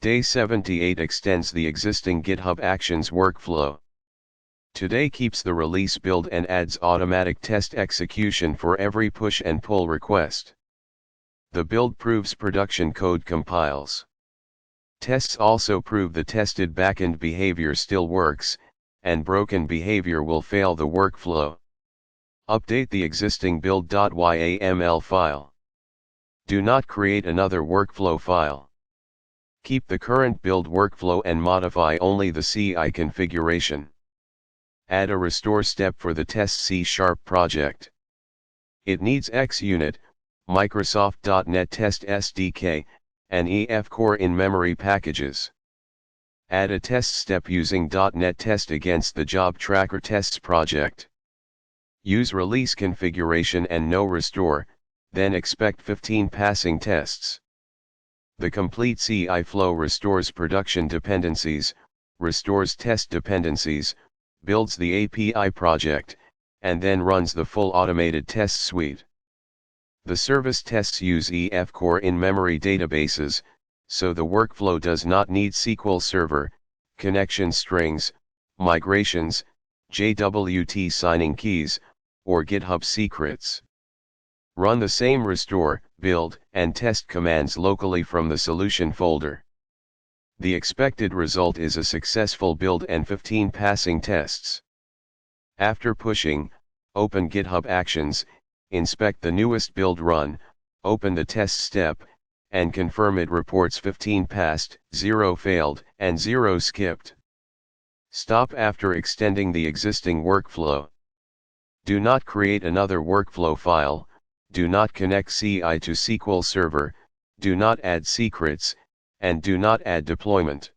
Day 78 extends the existing GitHub Actions workflow. Today keeps the release build and adds automatic test execution for every push and pull request. The build proves production code compiles. Tests also prove the tested backend behavior still works, and broken behavior will fail the workflow. Update the existing build.yaml file. Do not create another workflow file. Keep the current build workflow and modify only the CI configuration. Add a restore step for the test C# project. It needs xUnit, Microsoft.NET Test SDK, and EF Core InMemory packages. Add a test step using .NET Test against the JobTrackr tests project. Use release configuration and no restore, then expect 15 passing tests. The complete CI flow restores production dependencies, restores test dependencies, builds the API project, and then runs the full automated test suite. The service tests use EF Core InMemory databases, so the workflow does not need SQL Server, connection strings, migrations, JWT signing keys, or GitHub secrets. Run the same restore, build, and test commands locally from the solution folder. The expected result is a successful build and 15 passing tests. After pushing, open GitHub Actions, inspect the newest build run, open the test step, and confirm it reports 15 passed, 0 failed, and 0 skipped. Stop after extending the existing workflow. Do not create another workflow file, do not connect CI to SQL Server, do not add secrets, and do not add deployment.